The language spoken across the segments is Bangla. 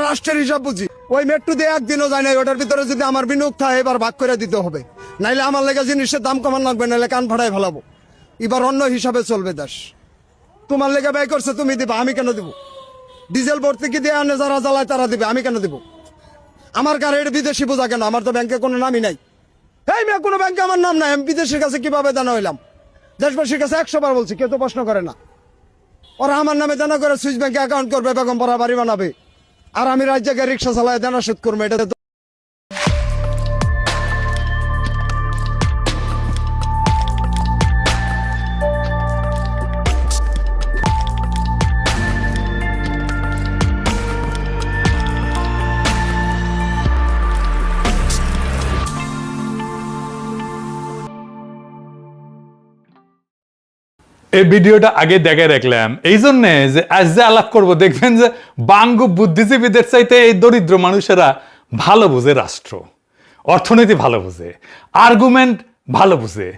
রাষ্ট্রের হিসাব বুঝি। ওই মেট্রো দিয়ে একদিনও যায় না, ওটার ভিতরে যদি আমার বিনিয়োগ থাকে এবার ভাগ করে দিতে হবে, নাইলে আমার লেগে জিনিসের দাম কমান লাগবে, নাইলে কান ফাটাই ফেলাবো। এবার অন্য হিসাবে চলবে দেশ। তোমার লেগে ব্যয় করছে তুমি দিবা, আমি কেন দিব? ডিজেল ভর্তুকি দিয়ে আনে যারা জ্বালায় তারা দিবে, আমি কেন দিব? আমার গাড়ির বিদেশি বোঝা কেন? আমার তো ব্যাংকে কোনো নামই নাই। এই মেয়ে, কোনো ব্যাংকে আমার নাম নাই, আমি বিদেশের কাছে কিভাবে দানা হইলাম? দেশবাসীর কাছে 100 বার বলছি, কেউ তো প্রশ্ন করে না। ওরা আমার নামে দানা করে সুইস ব্যাংকে অ্যাকাউন্ট করবে, বেগম পড়া বাড়ি বানাবে, আর আমি রাজ্যকে রিক্সা চালায় দানা শোধ করবো। এটা এই ভিডিওটা আগে দেখে রাখলাম এই জন্যে যে আজ যে আলাপ করবো, দেখবেন যে বাঙ্গু বুদ্ধিজীবীদের চাইতে এই দরিদ্র মানুষেরা ভালো বুঝে রাষ্ট্র, অর্থনীতি ভালো বুঝে, আর্গুমেন্ট ভালো বুঝে,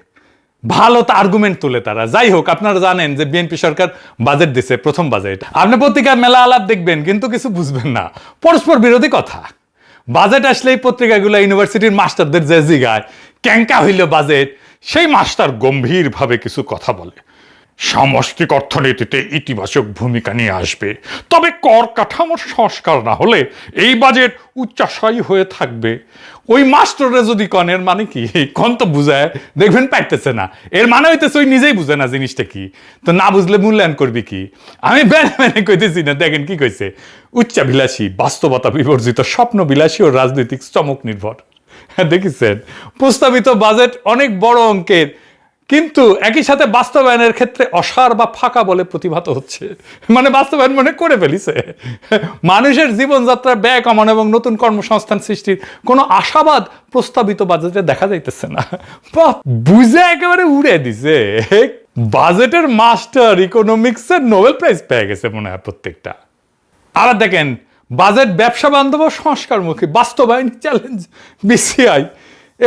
ভালো তো আর্গুমেন্ট তুলে তারা। যাই হোক, আপনারা জানেন যে বিএনপি সরকার বাজেট দিছে, প্রথম বাজেট। আপনি পত্রিকার মেলা আলাপ দেখবেন কিন্তু কিছু বুঝবেন না, পরস্পর বিরোধী কথা। বাজেট আসলেই পত্রিকাগুলো ইউনিভার্সিটির মাস্টারদের যে জিগায় ক্যাঙ্কা হইল বাজেট, সেই মাস্টার গম্ভীরভাবে কিছু কথা বলে। সামষ্টিক অর্থনীতিতে ইতিবাচক ভূমিকা নিয়ে আসবে, তবে কর কাঠামোর সংস্কার না হলে এই বাজেট উচ্চাশায়ী হয়ে থাকবে। ওই মাস্টাররা যদি কন এর মানে কি, কন তো বুঝায় দেখবেন পাইতেছে না, এর মানে হইতেছে ওই নিজেই বুঝে না জিনিসটা কি, তো না বুঝলে মূল্যায়ন করবি কি? আমি বেনে কইতেছি না, দেখেন কি কইছে, উচ্চাভিলাষী, বাস্তবতা বিবর্জিত, স্বপ্ন বিলাসী ও রাজনৈতিক চমক নির্ভর। দেখেছেন, প্রস্তাবিত বাজেট অনেক বড় অঙ্কের, কিন্তু একই সাথে বাস্তবায়নের ক্ষেত্রে অসার বা ফাঁকা বলে প্রতিভাত হচ্ছে। মানে বাস্তবায়ন মনে করে ফেলিছে। মানুষের জীবনযাত্রার ব্যয় কমানো এবং নতুন কর্মসংস্থান সৃষ্টির কোনো আশাবাদ প্রস্তাবিত বাজেটে দেখা যাইতেছে না। বুঝে একেবারে উড়ে দিছে। বাজেটের মাস্টার ইকোনমিক্সের নোবেল প্রাইজ পেয়ে গেছে মনে হয় প্রত্যেকটা। আবার দেখেন, বাজেট ব্যবসা বান্ধব, সংস্কারমুখী, বাস্তবায়ন চ্যালেঞ্জ বিসিআই।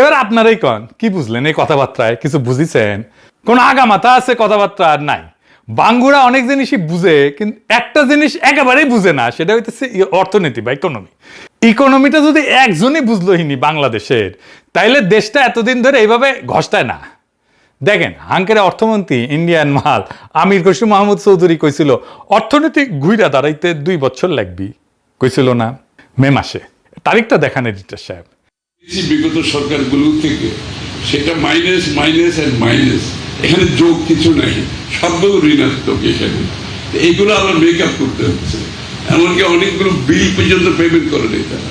এবার আপনারাই কন, কি বুঝলেন এই কথাবার্তায়? কিছু বুঝিছেন? কোন আগামাথা আছে কথাবার্তা? আর নাই। বাঙ্গুরা অনেক জিনিসই বুঝে, কিন্তু একটা জিনিস একেবারেই বুঝে না, সেটা হইতেছে অর্থনীতি বা ইকোনমি। ইকোনমিটা যদি একজনই বুঝলোহিনি বাংলাদেশের, তাইলে দেশটা এতদিন ধরে এইভাবে ঘষটায় না। দেখেন, হাঙ্কের অর্থমন্ত্রী ইন্ডিয়ান মাল আমির খসরু মাহমুদ চৌধুরী কইছিল অর্থনীতি ঘুইরা দাঁড়াইতে 2 বছর লাগবি, কইছিল না মে মাসে? তারিখটা দেখান এডিটর সাহেব। বিগত সরকারগুলো থেকে সেটা মাইনাস মাইনাস এন্ড মাইনাস, এখানে যোগ কিছু নাই, সবগুলো ঋণাত্মক। এখানে এইগুলো আবার মেকআপ করতে হচ্ছে। এমনকি অনেকগুলো বিল পর্যন্ত পেমেন্ট করে নেই তারা।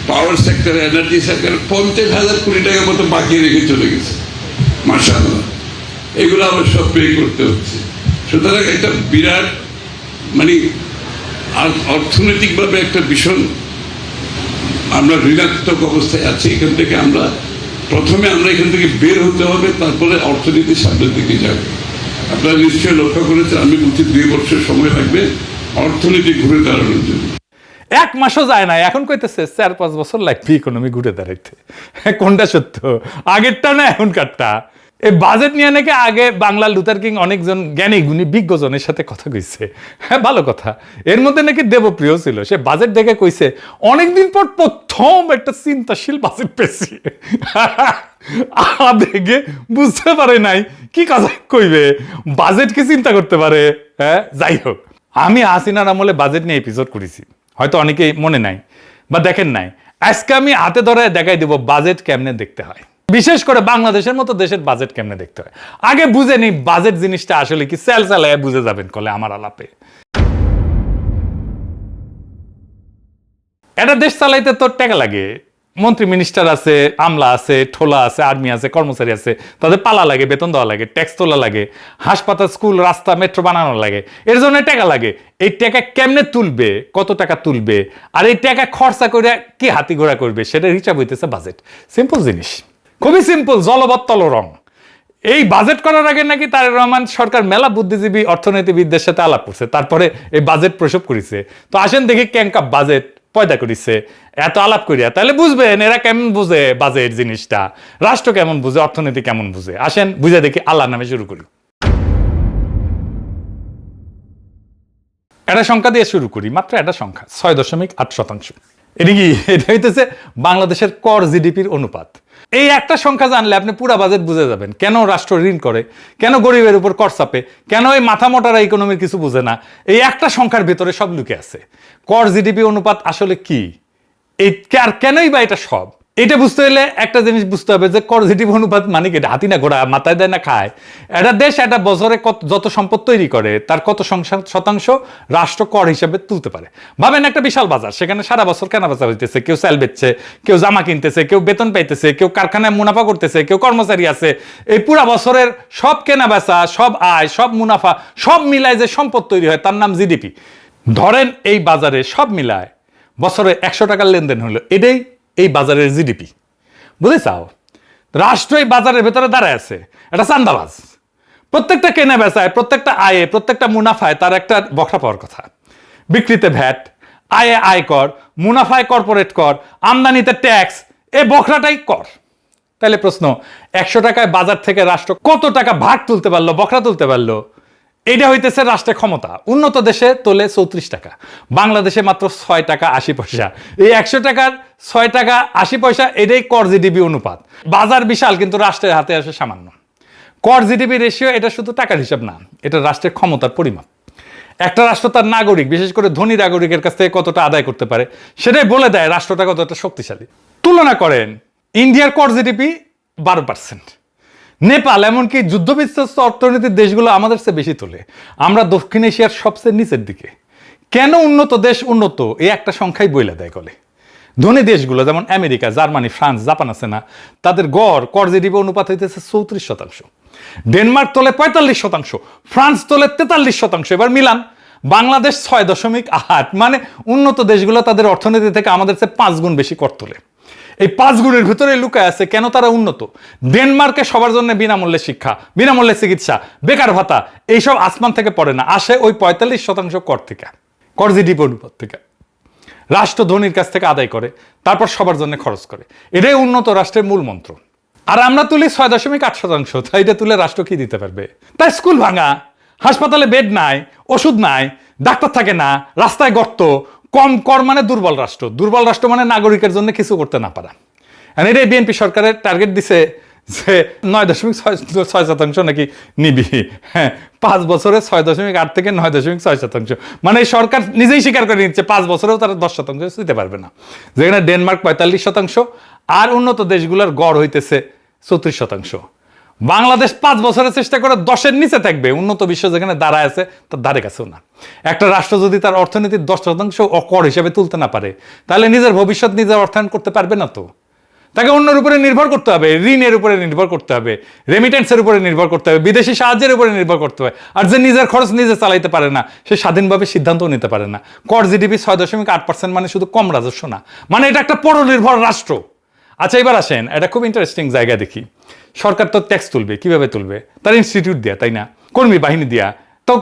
পাওয়ার সেক্টর, এনার্জি সেক্টর 50,000 কোটি টাকার মতো বাকি রেখে চলে গেছে। মাশাআল্লাহ, এগুলো আবার সব পে করতে হচ্ছে। সুতরাং একটা বিরাট মানে অর্থনৈতিকভাবে একটা ভীষণ আমরা ঋণাত্মক অবস্থায় আছি। এখান থেকে আমরা এখান থেকে বের হতে হবে, তারপরে অর্থনীতি সামনের দিকে যাবে। আপনারা নিশ্চয়ই লক্ষ্য করেছেন, আমি বলছি 2 বছর সময় লাগবে অর্থনীতি ঘুরে দাঁড়ানোর জন্য। 1 মাসও যায় না, এখন কইতেছে 4-5 বছর লাগবে ইকোনমি ঘুরে দাঁড়াইতে। কোনটা সত্য, আগেরটা না এখনকারটা? এই বাজেট নিয়ে নাকি আগে বাংলা লুথার কিং অনেকজন জ্ঞানী গুণী বিজ্ঞজনের সাথে কথা কইছে। হ্যাঁ, ভালো কথা। এর মধ্যে নাকি দেবপ্রিয় ছিল, সে বাজেট দেখে কইছে অনেকদিন পর প্রথম একটা চিন্তাশীল বাজেট পেয়েছি। দেখে বুঝতে পারে নাই কি কথা কইবে, বাজেট কি চিন্তা করতে পারে? হ্যাঁ, যাই হোক, আমি হাসিনার আমলে বাজেট নিয়ে এপিসোড করেছি, হয়তো অনেকেই মনে নাই বা দেখেন নাই। আজকে আমি হাতে ধরে দেখাই দিব বাজেট কেমনে দেখতে হয়, বিশেষ করে বাংলাদেশের মতো দেশের বাজেট কেমনে দেখতে হয়। আগে বুঝে নি বাজেট জিনিসটা আসলে কি, সেল চালায় বুঝে যাবেন কলে আমার আলাপে। এটা দেশ চালাইতে তো টাকা লাগে, মন্ত্রী মিনিস্টার আছে, আমলা আছে, ঠোলা আছে, আর্মি আছে, কর্মচারী আছে, তাদের পালা লাগে, বেতন দেওয়া লাগে, ট্যাক্স তোলা লাগে, হাসপাতাল, স্কুল, রাস্তা, মেট্রো বানানো লাগে, এর জন্য টাকা লাগে। এই টাকা কেমনে তুলবে, কত টাকা তুলবে, আর এই টাকা খরচা করে কি হাতি ঘোড়া করবে, সেটার হিসাব হইতেছে বাজেট। সিম্পল জিনিস, খুবই সিম্পল, জলবত্তল রং। এই বাজেট করার আগে নাকি তারেক রহমান সরকার মেলা বুদ্ধিজীবী অর্থনীতিবিদদের সাথে আলাপ করছে, তারপরে এই বাজেট প্রসব করেছে। তো আসেন দেখি ক্যাঙ্কা বাজেট পয়দা করেছে এত আলাপ করিয়া, তাহলে বুঝবেন এরা কেমন বুঝে বাজেট জিনিসটা, রাষ্ট্র কেমন বুঝে, অর্থনীতি কেমন বুঝে। আসেন বুঝে দেখি, আল্লাহর নামে শুরু করি। একটা সংখ্যা দিয়ে শুরু করি, মাত্র একটা সংখ্যা, 6.8%। এটা হইতেছে বাংলাদেশের কর জিডিপির অনুপাত। এই একটা সংখ্যা জানলে আপনি পুরা বাজেট বুঝে যাবেন, কেন রাষ্ট্র ঋণ করে, কেন গরিবের উপর কর চাপে, কেন এই মাথা মোটারা ইকোনমির কিছু বুঝে না। এই একটা সংখ্যার ভিতরে সব লুকে আছে। কর জিডিপি অনুপাত আসলে কি, এই আর কেনই বা এটা সব, এটা বুঝতে হলে একটা জিনিস বুঝতে হবে যে কর জিডিপি অনুপাত মানে কি, হাতি না ঘোড়া, মাথায় দেয় না খায়। একটা দেশ একটা বছরে যত সম্পদ তৈরি করে তার কত শতাংশ রাষ্ট্র কর হিসাবে তুলতে পারে। ভাবেন একটা বিশাল বাজার, সেখানে সারা বছর কেনা বেচা হইতেছে, কেউ সেল বেচছে, কেউ জামা কিনতেছে, কেউ বেতন পাইতেছে, কেউ কারখানায় মুনাফা করতেছে, কেউ কর্মচারী আছে। এই পুরা বছরের সব কেনা বেচা, সব আয়, সব মুনাফা, সব মিলায় যে সম্পদ তৈরি হয় তার নাম জিডিপি। ধরেন এই বাজারে সব মিলায় বছরে 100 টাকার লেনদেন হলো, এটাই এই বাজারের জিডিপি। বুঝেছাও, রাষ্ট্র এই বাজারের ভেতরে দাঁড়ায় আছে, এটা চান্দাবাজ। প্রত্যেকটা কেনা বেচায়, প্রত্যেকটা আয়ে, প্রত্যেকটা মুনাফায় তার একটা বখরা পাওয়ার কথা। বিক্রিতে ভ্যাট, আয়ে আয়কর, মুনাফায় কর্পোরেট কর, আমদানিতে ট্যাক্স, এই বখরাটাই কর। তাহলে প্রশ্ন, 100 টাকায় বাজার থেকে রাষ্ট্র কত টাকা ভাগ তুলতে পারলো, বখরা তুলতে পারলো? এটা হইতেছে রাষ্ট্রের ক্ষমতা। উন্নত দেশে তোলে 34 টাকা, বাংলাদেশে মাত্র 6 টাকা 80 পয়সা। এই 100 টাকার 6 টাকা 80 পয়সা, এটাই কর জিডিপি অনুপাত। বাজার বিশাল, কিন্তু রাষ্ট্রের হাতে আসে সামান্য। কর জিডিপি রেশিও এটা শুধু টাকার হিসাব না, এটা রাষ্ট্রের ক্ষমতার পরিমাপ। একটা রাষ্ট্র তার নাগরিক, বিশেষ করে ধনী নাগরিকের কাছ থেকে কতটা আদায় করতে পারে, সেটাই বলে দেয় রাষ্ট্রটা কতটা শক্তিশালী। তুলনা করেন, ইন্ডিয়ার কর জিডিপি 12%, নেপাল এমনকি যুদ্ধবিধ্বস্ত অর্থনীতির দেশগুলো আমাদের চেয়ে বেশি তোলে। আমরা দক্ষিণ এশিয়ার সবচেয়ে নিচের দিকে। কেন উন্নত দেশ উন্নত, এই একটা সংখ্যাই বইলা দেয় গলে। ধনী দেশগুলো যেমন আমেরিকা, জার্মানি, ফ্রান্স, জাপান আছে না, তাদের গড় কর জিডিপি অনুপাত হইতেছে 34%। ডেনমার্ক তোলে 45%, ফ্রান্স তোলে 43%। এবার মিলান, বাংলাদেশ 6.8, মানে উন্নত দেশগুলো তাদের অর্থনীতি থেকে আমাদের চেয়ে 5 গুণ বেশি কর তোলে। এই 5 গুণের ভিতরে লুকায় আছে কেন তারা উন্নত। ডেনমার্কে সবার জন্য বিনামূল্যে শিক্ষা, বিনামূল্যে চিকিৎসা, বেকার ভাতা, এইসব আসমান থেকে পড়ে না, আসে ওই 45% কর থেকে, কর জিডিপি অনুপাত থেকে। রাষ্ট্র ধনীর কাছ থেকে আদায় করে, তারপর সবার জন্য খরচ করে। এটাই উন্নত রাষ্ট্রের মূল মন্ত্র। আর আমরা তুলি 6.8%। তাই এটা তুলে রাষ্ট্র কি দিতে পারবে? তাই স্কুল ভাঙা, হাসপাতালে বেড নাই, ওষুধ নাই, ডাক্তার থাকে না, রাস্তায় গর্ত, কম কর মানে দুর্বল রাষ্ট্র। দুর্বল রাষ্ট্র মানে নাগরিকের জন্য কিছু করতে না পারা। আর এটাই বিএনপি সরকারের টার্গেট দিছে যে 9.6% নাকি নিবি। হ্যাঁ, 5 বছরে 6.8 থেকে 9.6%। মানে সরকার নিজেই স্বীকার করে নিচ্ছে 5 বছরেও তারা 10% দিতে পারবে না। যেখানে ডেনমার্ক 45% আর উন্নত দেশগুলোর গড় হইতেছে 34%। বাংলাদেশ 5 বছরের চেষ্টা করে 10-এর নিচে থাকবে, উন্নত বিশ্ব যেখানে দাঁড়ায় আছে তার ধারে কাছেও না। একটা রাষ্ট্র যদি তার অর্থনীতির 10% কর হিসেবে তুলতে না পারে, তাহলে নিজের ভবিষ্যৎ নিজের অর্থায়ন করতে পারবে না। তো তাকে অন্যের উপরে নির্ভর করতে হবে, ঋণের উপরে নির্ভর করতে হবে, রেমিটেন্সের উপরে নির্ভর করতে হবে, বিদেশি সাহায্যের উপরে নির্ভর করতে হবে। আর যে নিজের খরচ নিজে চালাইতে পারে না, সে স্বাধীনভাবে সিদ্ধান্তও নিতে পারে না। কর জিডিপি 6.8% মানে শুধু কম রাজস্ব না, মানে এটা একটা পরনির্ভর রাষ্ট্র। আচ্ছা, এবার আসেন, এটা খুব ইন্টারেস্টিং জায়গা দেখি। সরকার তো ট্যাক্স তুলবে, কিভাবে তুলবে? তার ইনস্টিটিউট দিয়া, তাই না, কর্মী বাহিনী দিয়া। তো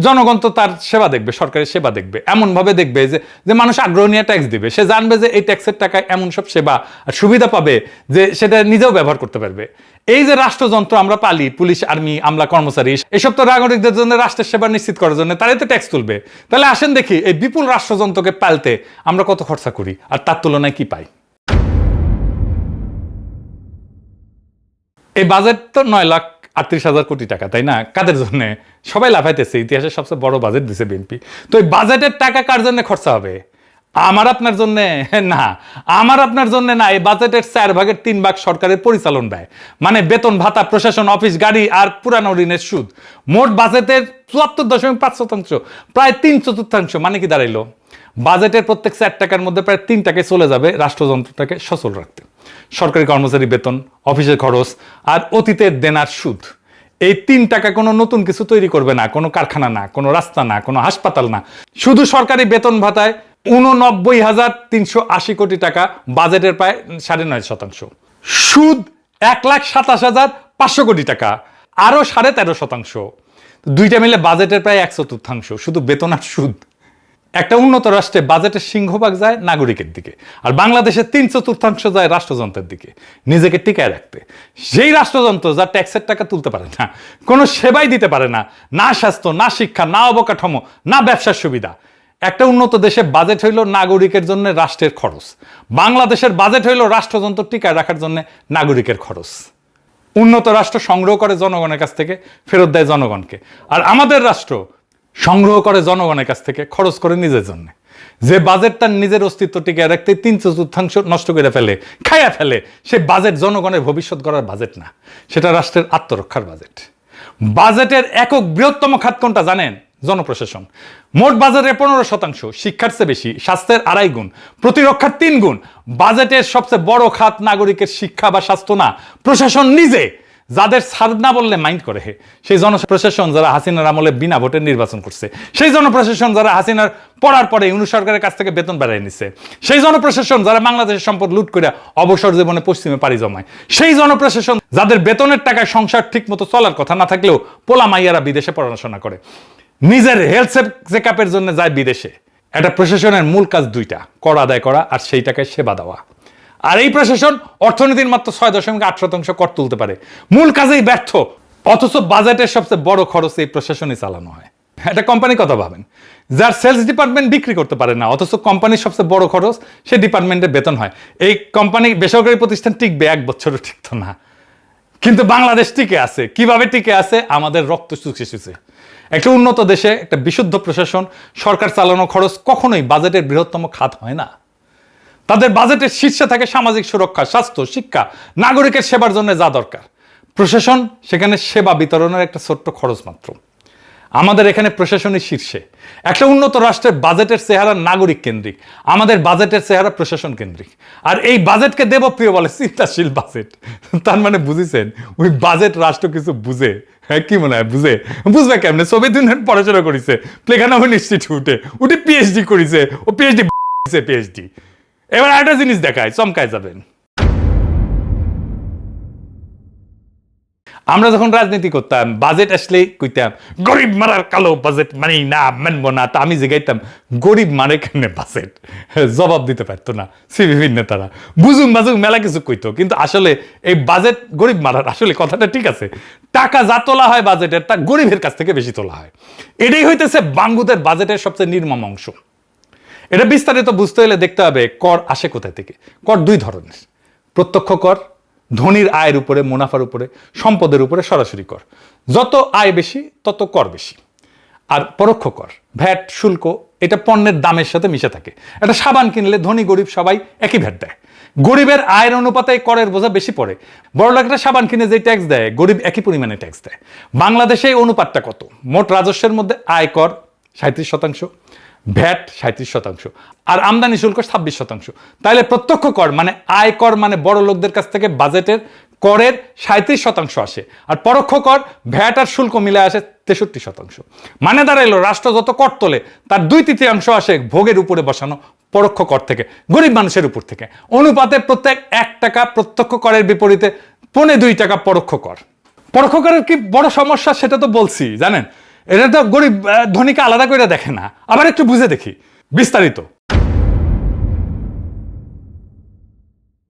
জনগণ তো তার সেবা দেখবে, সরকারের সেবা দেখবে, এমন ভাবে দেখবে যে মানুষ আগ্রহ নিয়ে ট্যাক্স দিবে। সে জানবে যে এই ট্যাক্সের টাকায় এমন সব সেবা আর সুবিধা পাবে যে সেটা নিজেও ব্যবহার করতে পারবে। এই যে রাষ্ট্রযন্ত্র আমরা পালি, পুলিশ, আর্মি, আমলা, কর্মচারী, এসব তো নাগরিকদের জন্য রাষ্ট্রের সেবা নিশ্চিত করার জন্য, তারাই তো ট্যাক্স তুলবে। তাহলে আসেন দেখি এই বিপুল রাষ্ট্রযন্ত্রকে পালতে আমরা কত খরচা করি আর তার তুলনায় কি পাই। এই বাজেট তো 9,38,000 কোটি টাকা, তাই না? কাদের জন্য? সবাই লাফাইতেছে, ইতিহাসের সবচেয়ে বড় বাজেট দিছে বিএনপি। তো এই বাজেটের টাকা কার জন্য খরচা হবে? আমার আপনার জন্য না, আমার আপনার জন্য না। এই বাজেটের 4/3 ভাগ সরকারের পরিচালন ব্যয়, মানে বেতন ভাতা, প্রশাসন, অফিস, গাড়ি আর পুরানো ঋণের সুদ। মোট বাজেটের 74.5%, প্রায় 3/4। মানে কি দাঁড়াইলো? বাজেটের প্রত্যেক 4 টাকার মধ্যে প্রায় 3 টাকায় চলে যাবে রাষ্ট্রযন্ত্রটাকে সচল রাখতে। সরকারি কর্মচারী বেতন, অফিসের খরচ আর অতীতের দেনার সুদ। এই 3 টাকা কোনো নতুন কিছু তৈরি করবে না, কোনো কারখানা না, কোনো রাস্তা না, কোনো হাসপাতাল না। শুধু সরকারি বেতন ভাতায় 89,380 কোটি টাকা, বাজেটের প্রায় 9.5%। সুদ 1,27,500 কোটি টাকা, আরো 13.5%। দুইটা মিলে বাজেটের প্রায় 1/4, শুধু বেতন আর সুদ। একটা উন্নত রাষ্ট্রে বাজেটের সিংহভাগ যায় নাগরিকের দিকে, আর বাংলাদেশের 3/4 যায় রাষ্ট্রযন্ত্রের দিকে নিজেকে টিকায় রাখতে। সেই রাষ্ট্রযন্ত্র যা ট্যাক্সের টাকা তুলতে পারে না, কোনো সেবাই দিতে পারে না, না স্বাস্থ্য, না শিক্ষা, না অবকাঠামো, না ব্যবসার সুবিধা। একটা উন্নত দেশে বাজেট হইল নাগরিকের জন্য রাষ্ট্রের খরচ, বাংলাদেশের বাজেট হইল রাষ্ট্রযন্ত্র টিকায় রাখার জন্য নাগরিকের খরচ। উন্নত রাষ্ট্র সংগ্রহ করে জনগণের কাছ থেকে, ফেরত দেয় জনগণকে, আর আমাদের রাষ্ট্র সংগ্রহ করে জনগণের কাছ থেকে, খরচ করে নিজের জন্য। যে বাজেট তার নিজের অস্তিত্ব টিকিয়ে রাখতে 3/4 নষ্ট করে ফেলে, খাইয়া ফেলে, সে বাজেট জনগণের ভবিষ্যৎ গড়ার বাজেট না, সেটা রাষ্ট্রের আত্মরক্ষার বাজেট। বাজেটের একক বৃহত্তম খাত কোনটা জানেন? জনপ্রশাসন। মোট বাজেটের 15%, শিক্ষার চেয়ে বেশি, স্বাস্থ্যের 2.5 গুণ, প্রতিরক্ষার 3 গুণ। বাজেটের সবচেয়ে বড় খাত নাগরিকের শিক্ষা বা স্বাস্থ্য না, প্রশাসন নিজে। যাদের সার না বললে মাইন্ড করে, সেই জনপ্রশাসন যারা হাসিনার আমলে বিনা ভোটে নির্বাচন করছে, সেই জনপ্রশাসন যারা হাসিনার পড়ার পরে ইউনূস সরকারের কাছ থেকে বেতন বাড়াই নিচ্ছে, সেই জনপ্রশাসন যারা বাংলাদেশের সম্পদ লুট করে অবসর জীবনে পশ্চিমে পাড়ি জমায়, সেই জনপ্রশাসন যাদের বেতনের টাকায় সংসার ঠিক মতো চলার কথা না থাকলেও পোলা মাইয়ারা বিদেশে পড়াশোনা করে, নিজের হেলথ চেক আপের জন্য যায় বিদেশে। একটা প্রশাসনের মূল কাজ 2টা, কর আদায় করা আর সেই টাকায় সেবা দেওয়া। আর এই প্রশাসন অর্থনীতির মাত্র 6.8% কর তুলতে পারে, মূল কাজেই ব্যর্থ। অথচ বাজেটের সবচেয়ে বড় খরচ এই প্রশাসনই চালানো হয়। একটা কোম্পানির কথা ভাবেন, যার সেলস ডিপার্টমেন্ট বিক্রি করতে পারে না, অথচ কোম্পানির সবচেয়ে বড় খরচ সেই ডিপার্টমেন্টের বেতন হয়। এই কোম্পানি, বেসরকারি প্রতিষ্ঠান টিকবে 1 বছরও টিকতো না, কিন্তু বাংলাদেশ টিকে আছে। কিভাবে টিকে আছে? আমাদের রক্ত চুষে চুষে। একটা উন্নত দেশে একটা বিশুদ্ধ প্রশাসন, সরকার চালানো খরচ কখনোই বাজেটের বৃহত্তম খাত হয় না। তাদের বাজেটের শীর্ষে থাকে সামাজিক সুরক্ষা, স্বাস্থ্য, শিক্ষা, নাগরিকের সেবার জন্য যা দরকার। প্রশাসন সেখানে সেবা বিতরণের একটা ছোট্ট খরচ মাত্র। আমাদের এখানে প্রশাসনের শীর্ষে। একটা উন্নত রাষ্ট্রের বাজেটের চেহারা নাগরিক কেন্দ্রিক, আমাদের বাজেটের চেহারা প্রশাসন কেন্দ্রিক। আর এই বাজেটকে দেবপ্রিয় বলে চিন্তাশীল বাজেট। তার মানে বুঝেছেন, ওই বাজেট রাষ্ট্র কিছু বুঝে। হ্যাঁ, কি মনে হয় বুঝে? বুঝবে কেমনে? সোভিয়েত ইউনিয়ন পড়াশোনা করেছে, প্লেখানোভন ইনস্টিটিউটে, উঠে পিএইচডি করেছে, ও পিএইচডি। এবার একটা জিনিস দেখায়, চমকায় যাবেন। আমরা যখন রাজনীতি করতাম, বাজেট আসলেই কইতাম গরিব মারার কালো বাজেট মানি না, মানবো না। তা আমি জিগাইতাম গরিব মারে কেন বাজেট? জবাব দিতে পারতো না সিভিভির নেতারা। বুঝুম বাজুম মেলা কিছু কইতো, কিন্তু আসলে এই বাজেট গরিব মারার। আসলে কথাটা ঠিক আছে, টাকা যা তোলা হয় বাজেটের, তা গরিবের কাছ থেকে বেশি তোলা হয়। এটাই হইতেছে বাংলাদেশের বাজেটের সবচেয়ে নির্মম অংশ। এটা বিস্তারিত বুঝতে হলে দেখতে হবে কর আসে কোথায় থেকে। কর 2 ধরনের, প্রত্যক্ষ কর, ধনীর আয়ের উপরে, মুনাফার উপরে, সম্পদের উপরে সরাসরি কর। যত আয় বেশি তত কর বেশি। আর পরোক্ষ কর, ভ্যাট, শুল্ক, এটা পণ্যের দামের সাথে মিশে থাকে। একটা সাবান কিনলে ধনী গরিব সবাই একই ভ্যাট দেয়। গরিবের আয়ের অনুপাতে করের বোঝা বেশি পড়ে। বড়লোকরা সাবান কিনে যে ট্যাক্স দেয়, গরিব একই পরিমাণে ট্যাক্স দেয়। বাংলাদেশে এই অনুপাতটা কত? মোট রাজস্বের মধ্যে আয় কর 37%, ভ্যাট 37%, আর আমদানি শুল্ক 26%। তাহলে প্রত্যক্ষ কর মানে আয় কর, মানে বড় লোকদের কাছ থেকে বাজেটের করের 37% আসে। আর পরোক্ষ কর, ভ্যাট আর শুল্ক মিলে আসে 63%। মানে দাঁড়াইলো রাষ্ট্র যত কর তোলে তার 2/3 আসে ভোগের উপরে বসানো পরোক্ষ কর থেকে, গরিব মানুষের উপর থেকে। অনুপাতে প্রত্যেক 1 টাকা প্রত্যক্ষ করের বিপরীতে 2.25 টাকা পরোক্ষ কর। পরোক্ষ করের কি বড় সমস্যা সেটা তো বলছি, জানেন। এটা তো গরিব ধনীকে আলাদা করে দেখে না। আবার একটু বুঝে দেখি বিস্তারিত।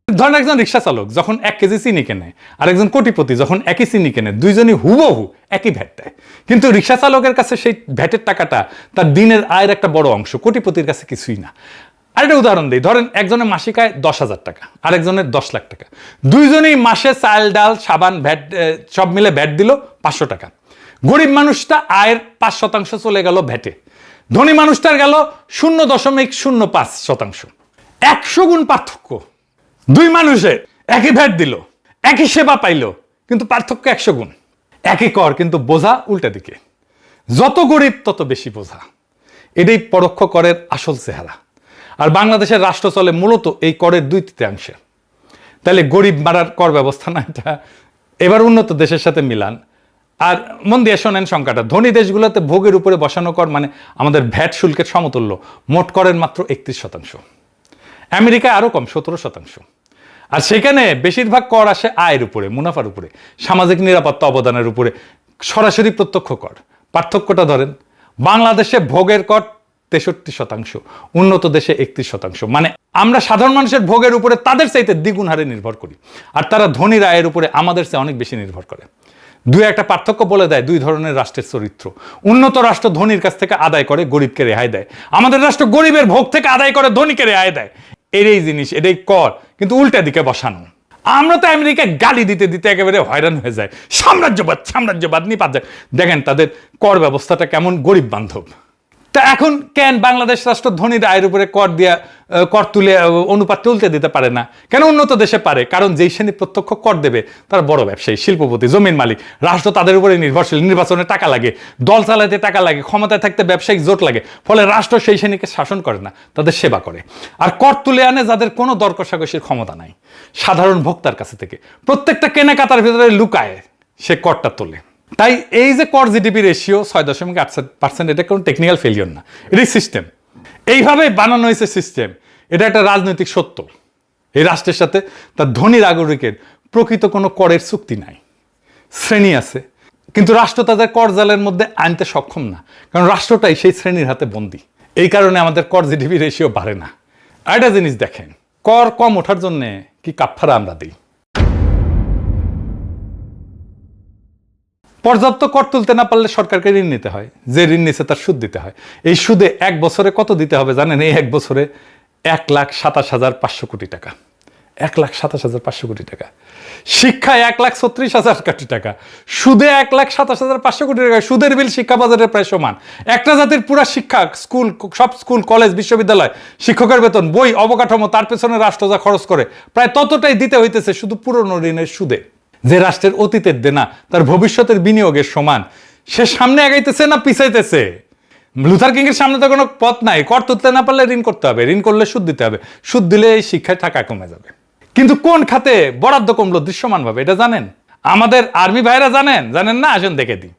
ধরেন একজন রিক্সা চালক যখন 1 কেজি চিনি কেনে, আর একজন কোটিপতি যখন একই চিনি কেনে, দুইজনই হুবহু একই ভ্যাট দেয়। কিন্তু রিক্সা চালকের কাছে সেই ভ্যাটের টাকাটা তার দিনের আয়ের একটা বড় অংশ, কোটিপতির কাছে কিছুই না। আরেকটা উদাহরণ দিই, ধরেন একজনের মাসিক আয় 10,000 টাকা, আরেকজনের 10 লাখ টাকা। দুইজনেই মাসে চাল, ডাল, সাবান, ভ্যাট সব মিলে ভ্যাট দিল 500 টাকা। গরিব মানুষটা আয়ের 5% চলে গেল ভ্যাটে, ধনী মানুষটার গেল 0.05%। 100 গুণ পার্থক্য। দুই মানুষে একই ভ্যাট দিল, একই সেবা পাইল, কিন্তু পার্থক্য 100 গুণ। একই কর, কিন্তু বোঝা উল্টা দিকে। যত গরিব তত বেশি বোঝা। এটাই পরোক্ষ করের আসল চেহারা। আর বাংলাদেশের রাষ্ট্র চলে মূলত এই করের 2/3। তাহলে গরিব মারার কর ব্যবস্থা না এটা? এবার উন্নত দেশের সাথে মিলান, আর মন দিয়ে শোনেন সংখ্যাটা। ধনী দেশগুলোতে ভোগের উপরে বসানো কর মানে আমাদের ভ্যাট শুল্কের সমতুল্য, মোট করের মাত্র 31%। আমেরিকায় আরো কম, 17%। আর সেখানে বেশিরভাগ কর আসে আয়ের উপরে, মুনাফার উপরে, সামাজিক নিরাপত্তা অবদানের উপরে, সরাসরি প্রত্যক্ষ কর। পার্থক্যটা ধরেন, বাংলাদেশে ভোগের কর 63%, উন্নত দেশে 31%। মানে আমরা সাধারণ মানুষের ভোগের উপরে তাদের চাইতে দ্বিগুণ হারে নির্ভর করি, আর তারা ধনী আয়ের উপরে আমাদের চেয়ে অনেক বেশি নির্ভর করে। একটা পার্থক্য বলে দেয় দুই ধরনের রাষ্ট্রের চরিত্র। উন্নত রাষ্ট্র ধনীর কাছ থেকে আদায় করে, গরিবকে রেহাই দেয়। আমাদের রাষ্ট্র গরিবের ভোগ থেকে আদায় করে, ধনীকে রেহাই দেয়। এটাই জিনিস, এটাই কর, কিন্তু উল্টা দিকে বসানো। আমরা তো আমেরিকায় গালি দিতে দিতে একেবারে হয়রান হয়ে যায়। সাম্রাজ্যবাদ সাম্রাজ্যবাদ নিপাত যায়। দেখেন তাদের কর ব্যবস্থাটা কেমন গরিব বান্ধব। তা এখন কেন বাংলাদেশ রাষ্ট্র ধনীর আয়ের উপরে কর তুলে অনুপাত তুলতে দিতে পারে না? কেন উন্নত দেশে পারে? কারণ যেই শ্রেণী প্রত্যক্ষ কর দেবে তারা বড় ব্যবসায়ী, শিল্পপতি, জমির মালিক। রাষ্ট্র তাদের উপরে নির্ভরশীল। নির্বাচনে টাকা লাগে, দল চালাতে টাকা লাগে, ক্ষমতায় থাকতে ব্যবসায়িক জোট লাগে। ফলে রাষ্ট্র সেই শ্রেণীকে শাসন করে না, তাদের সেবা করে। আর কর তুলে আনে যাদের কোনো দর কষাকষির ক্ষমতা নাই, সাধারণ ভোক্তার কাছে থেকে। প্রত্যেকটা কেনাকাটার ভিতরে লুকায় সে করটা তোলে। তাই এই যে কর জিডিপি রেশিও 6.8%, এটা কোনো টেকনিক্যাল ফেলিওর না, এটাই সিস্টেম। এইভাবে বানানো হয়েছে সিস্টেম। এটা একটা রাজনৈতিক সত্য। এই রাষ্ট্রের সাথে তার ধনী নাগরিকের প্রকৃত কোনো করের চুক্তি নাই। শ্রেণী আছে, কিন্তু রাষ্ট্র তাদের কর জালের মধ্যে আনতে সক্ষম না, কারণ রাষ্ট্রটাই সেই শ্রেণীর হাতে বন্দী। এই কারণে আমাদের কর জিডিপি রেশিও বাড়ে না। আর একটা জিনিস দেখেন, কর কম ওঠার জন্য কি কাফফারা আমরা দিই। পর্যাপ্ত কর তুলতে না পারলে সরকারকে ঋণ নিতে হয়, যে ঋণ নিচ্ছে তার সুদ দিতে হয়। এই সুদে 1 বছরে কত দিতে হবে জানেন? এই 1 বছরে 1,27,500 কোটি টাকা। 1,27,500 কোটি টাকা। শিক্ষায় 1,36,000 কোটি টাকা, সুদে 1,27,500 কোটি টাকা। সুদের বিল শিক্ষা বাজেটের প্রায় সমান। একটা জাতির পুরা শিক্ষা, স্কুল, সব স্কুল, কলেজ, বিশ্ববিদ্যালয়, শিক্ষকের বেতন, বই, অবকাঠামো, তার পেছনে রাষ্ট্র যা খরচ করে প্রায় ততটাই দিতে হইতেছে শুধু পুরনো ঋণের সুদে। যে রাষ্ট্রের অতীতের দেনা তার ভবিষ্যতের বিনিয়োগের সমান, সে সামনে আগাইতেছে না পিছাইতেছে? লুথার কিং এর সামনে তো কোনো পথ নাই। কর তুলতে না পারলে ঋণ করতে হবে, ঋণ করলে সুদ দিতে হবে, সুদ দিলে এই শিক্ষায় টাকা কমে যাবে। কিন্তু কোন খাতে বরাদ্দ কমলো দৃশ্যমান ভাবে, এটা জানেন? আমাদের আর্মি ভাইরা জানেন? জানেন না? আসেন দেখে দিই।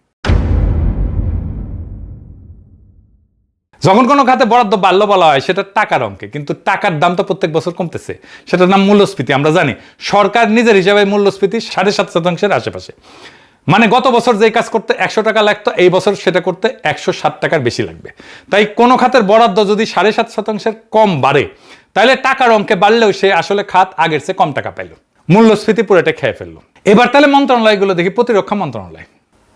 যখন কোনো খাতে বরাদ্দ বাড়লো বলা হয় সেটা টাকার অঙ্কে, কিন্তু টাকার দাম তো প্রত্যেক বছর কমতেছে। সেটার নাম মূল্যস্ফীতি। আমরা জানি সরকার নিজের হিসাবে মূল্যস্ফীতি 7.5%-এর আশেপাশে। মানে গত বছর যেই কাজ করতে 100 টাকা লাগতো, এই বছর সেটা করতে 160 টাকার বেশি লাগবে। তাই কোনো খাতের বরাদ্দ যদি 7.5%-এর কম বাড়ে, তাহলে টাকার অঙ্কে বাড়লেও সে আসলে খাত আগের চেয়ে কম টাকা পাইল। মূল্যস্ফীতি পুরোটা খেয়ে ফেললো। এবার তাহলে মন্ত্রণালয়গুলো দেখি। প্রতিরক্ষা মন্ত্রণালয়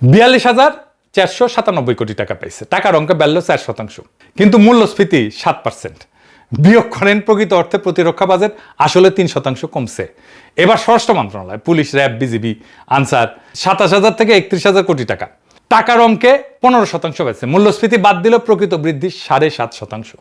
42,497 কোটি টাকা পাইছে, টাকার অঙ্কে বাড়লো 4%। কিন্তু মূল্যস্ফীতি 7%। বিয়োগ করেন প্রকৃত অর্থে প্রতিরক্ষা বাজেট আসলে 3% কমছে। এবার স্বরাষ্ট্র মন্ত্রণালয়, পুলিশ, র্যাব, বিজিবি, আনসার 27,000 থেকে 31,000 কোটি টাকা, টাকার অঙ্কে 15% পাইছে। মূল্যস্ফীতি বাদ দিল প্রকৃত বৃদ্ধি 7.5%।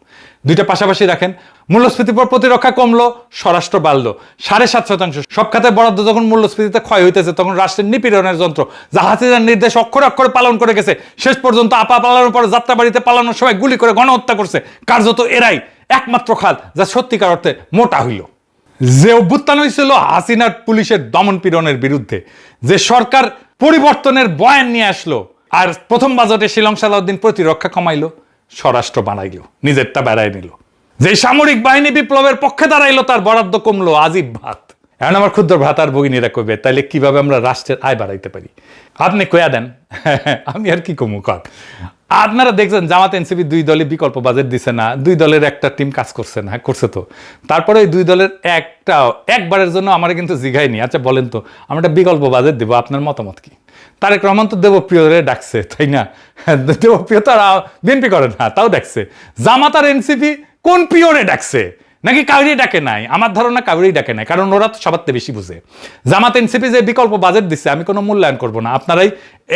দুইটা পাশাপাশি রাখেন। মূল্যস্ফীতির পর প্রতিরক্ষা কমলো, স্বরাষ্ট্র বাড়লো 7.5%। সব খাতে বরাদ্দ যখন মূল্যস্ফীতিতে ক্ষয় হইতেছে, তখন রাষ্ট্রের নিপীড়নের যন্ত্র যা হাসিনার নির্দেশ অক্ষরে অক্ষরে পালন করে গেছে, শেষ পর্যন্ত আপা পালানোর পর যাত্রা বাড়িতে পালানোর সময় গুলি করে গণহত্যা করছে, কার্যত এরাই একমাত্র খাত যা সত্যিকার অর্থে মোটা হইল। যে অভ্যুত্থান হয়েছিল হাসিনার পুলিশের দমন পীড়নের বিরুদ্ধে, যে সরকার পরিবর্তনের বয়ান নিয়ে আসলো, আর প্রথম বাজেটে শিলং সালাউদ্দিন প্রতিরক্ষা কমাইলো, স্বরাষ্ট্র বানাইলো, নিজেরটা বেড়ায় নিল। যে সামরিক বাহিনী বিপ্লবের পক্ষে দাঁড়াইলো, তার বরাদ্দ কমলো আজিব ভাত। এখন আমার ক্ষুদ্র ভ্রাতার ভগিনীরা কইবে, তাইলে কিভাবে আমরা রাষ্ট্রের আয় বাড়াইতে পারি? আপনি কয়া দেন, আমি আর কি কমু কর। আপনারা দেখছেন জামাত এনসিপি 2 দলই বিকল্প বাজেট দিছে না? 2 দলের একটা টিম কাজ করছে না? করছে তো। তারপরে ওই 2 দলের একবারের জন্য আমার কিন্তু জিগাইনি, আচ্ছা বলেন তো আমরা একটা বিকল্প বাজেট দিব, আপনার মতামত কি? তারেক রহমান তো দেবপ্রিয়রে ডাকছে, তাই না? দেবপ্রিয় তো বিএনপি করে না, তাও ডাকছে। জামাত আর এনসিপি কোন পিওরে ডাকছে? নাকি কাউরি ডাকে নাই? আমার ধারণা কাউরি ডাকে নাই, কারণ ওরা তো সবার থেকে বেশি বুঝে। জামাত এনসিপি যে বিকল্প বাজেট দিচ্ছে, আমি কোনো মূল্যায়ন করব না, আপনারাই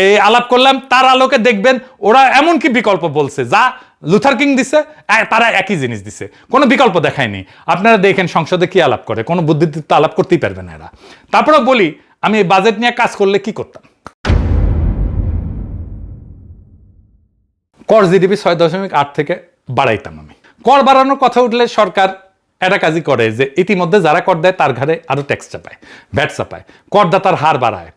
এই আলাপ করলাম, তার আলোকে দেখবেন ওরা এমন কি বিকল্প বলছে যা লুথার কিং দিছে, তারা একই জিনিস দিছে, কোনো বিকল্প দেখায়নি। আপনারা দেখেন সংসদে কি আলাপ করে, কোনো বুদ্ধিদীপ্ত আলাপ করতেই পারবে না এরা। তারপরে বলি, আমি এই বাজেট নিয়ে কাজ করলে কি করতাম? কর জিডিপি 6.8 থেকে বাড়াইতাম আমি। কর বাড়ানোর কথা উঠলে সরকার একটা কাজই করে, যে ইতিমধ্যে যারা কর দেয় তার ঘরে আরো ট্যাক্স চাপায়, ভ্যাট চাপায়, করদাতার হার বাড়ায়।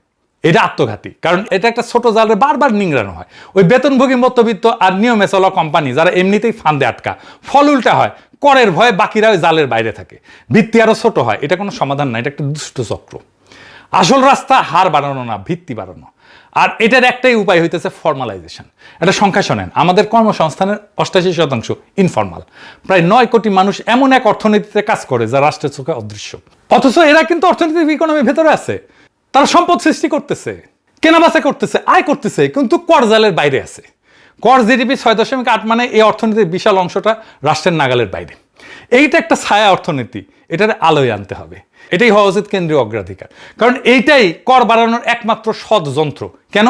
এটা আত্মঘাতী, কারণ এটা একটা ছোট জালে বারবার নিংড়ানো হয়। ওই বেতনভোগী মধ্যবিত্ত আর নিয়মে চলা কোম্পানি যারা এমনিতেই ফান্দে আটকা, ফল উল্টা হয়, করের ভয়ে বাকিরা ওই জালের বাইরে থাকে, ভিত্তি আরো ছোট হয়। এটা কোনো সমাধান না, এটা একটা দুষ্ট চক্র। আসল রাস্তা হার বাড়ানো না, ভিত্তি বাড়ানো। আর এটার একটাই উপায় হইতেছে ফর্মালাইজেশন। এটা সংখ্যা শোনেন, আমাদের কর্মসংস্থানের 88% ইনফর্মাল। প্রায় 9 কোটি মানুষ এমন এক অর্থনীতিতে কাজ করে যা রাষ্ট্রের চোখে অদৃশ্য, অথচ এরা কিন্তু অর্থনৈতিক ইকোনমির ভেতরে আছে। তারা সম্পদ সৃষ্টি করতেছে, কেনাবেচা করতেছে, আয় করতেছে, কিন্তু কর জালের বাইরে আছে। কর জিডিপি 6.8 মানে এই অর্থনীতির বিশাল অংশটা রাষ্ট্রের নাগালের বাইরে। এইটা একটা ছায়া অর্থনীতি, এটার আলোয় আনতে হবে। এটাই হওয়া উচিত কেন্দ্রীয় অগ্রাধিকার, কারণ এইটাই কর বাড়ানোর একমাত্র সৎ যন্ত্র। কেন?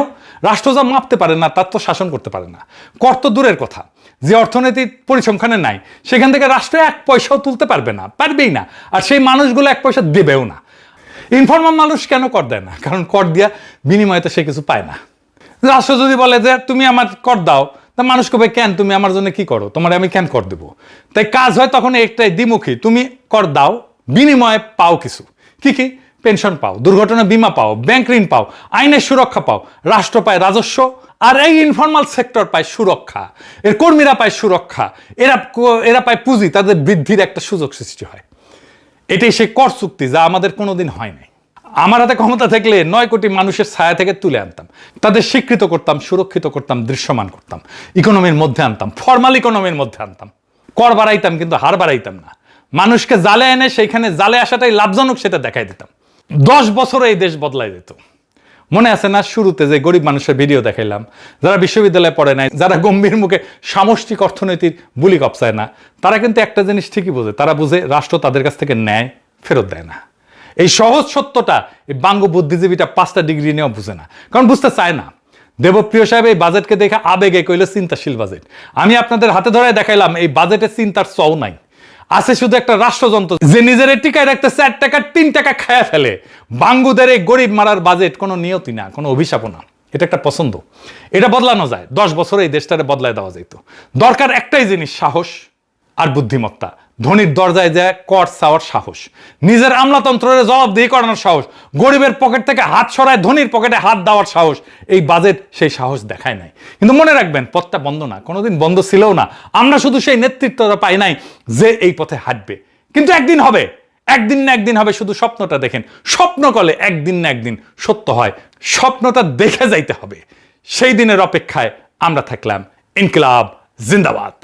রাষ্ট্র যা মাপতে পারে না তার তো শাসন করতে পারে না। কর তো দূরের কথা, যে অর্থনীতি পরিসংখ্যানে নাই সেখান থেকে রাষ্ট্র 1 পয়সাও তুলতে পারবে না, পারবেই না। আর সেই মানুষগুলো 1 পয়সা দেবেও না। ইনফর্মাল মানুষ কেন কর দেয় না? কারণ কর দিয়া বিনিময়ে তো সে কিছু পায় না। রাষ্ট্র যদি বলে যে তুমি আমার কর দাও, তা মানুষ কবে কেন তুমি আমার জন্য কি করো, তোমার আমি কেন কর দেবো? তাই কাজ হয় তখন একটাই দ্বিমুখী, তুমি কর দাও, বিনিময়ে পাও কিছু। কি কি? পেনশন পাও, দুর্ঘটনা বীমা পাও, ব্যাংক ঋণ পাও, আইনের সুরক্ষা পাও, রাষ্ট্র পায় রাজস্ব, আর এই ইনফর্মাল সেক্টর পায় সুরক্ষা, এর কর্মীরা পায় সুরক্ষা, এরা পায় পুঁজি, তাদের বৃদ্ধির একটা সুযোগ সৃষ্টি হয়। এটাই সেই কর চুক্তি যা আমাদের কোনোদিন হয় নাই। আমার হাতে ক্ষমতা থাকলে 9 কোটি মানুষের ছায়া থেকে তুলে আনতাম, তাদের স্বীকৃত করতাম, সুরক্ষিত করতাম, দৃশ্যমান করতাম, ইকোনমির মধ্যে আনতাম, ফর্মাল ইকোনমির মধ্যে আনতাম। কর বাড়াইতাম কিন্তু হার বাড়াইতাম না। মানুষকে জালে এনে সেইখানে জালে আসাটাই লাভজনক সেটা দেখাই দিতাম। 10 বছরে এই দেশ বদলাই যেত। মনে আছে না শুরুতে যে গরিব মানুষের ভিডিও দেখাইলাম, যারা বিশ্ববিদ্যালয়ে পড়ে নাই, যারা গম্ভীর মুখে সামষ্টিক অর্থনীতির বুলি কপসায় না, তারা কিন্তু একটা জিনিস ঠিকই বোঝে, তারা বুঝে রাষ্ট্র তাদের কাছ থেকে ন্যায় ফেরত দেয় না। এই সহজ সত্যটা এই বাঙ্গ বুদ্ধিজীবীটা 5টা ডিগ্রি নিয়েও বুঝে না, কারণ বুঝতে চায় না। দেবপ্রিয় সাহেব এই বাজেটকে দেখে আবেগে কইল চিন্তাশীল বাজেট। আমি আপনাদের হাতে ধরে দেখাইলাম এই বাজেটে চিন্তার চও নাই, আছে শুধু একটা রাষ্ট্রযন্ত্র যে নিজের টিকায় রাখতে 4 টাকা 3 টাকা খায়া ফেলে। বাঙ্গুদের এই গরিব মারার বাজেট কোনো নিয়তি না, কোনো অভিশাপও না, এটা একটা পছন্দ। এটা বদলানো যায়, 10 বছরে এই দেশটারে বদলায় দেওয়া যেত। দরকার একটাই জিনিস, সাহস আর বুদ্ধিমত্তা। ধনীর দরজায় যায় কর চাওয়ার সাহস, নিজের আমলাতন্ত্রের জবাবদিহি করানোর সাহস, গরিবের পকেট থেকে হাত সরায় ধনীর পকেটে হাত দেওয়ার সাহস। এই বাজেট সেই সাহস দেখায় নাই। কিন্তু মনে রাখবেন, পথটা বন্ধ না, কোনোদিন বন্ধ ছিলও না। আমরা শুধু সেই নেতৃত্বটা পাই নাই যে এই পথে হাঁটবে। কিন্তু একদিন হবে, একদিন না একদিন হবে। শুধু স্বপ্নটা দেখেন, স্বপ্ন করলে একদিন না একদিন সত্য হয়। স্বপ্নটা দেখে যাইতে হবে। সেই দিনের অপেক্ষায় আমরা থাকলাম। ইনকিলাব জিন্দাবাদ।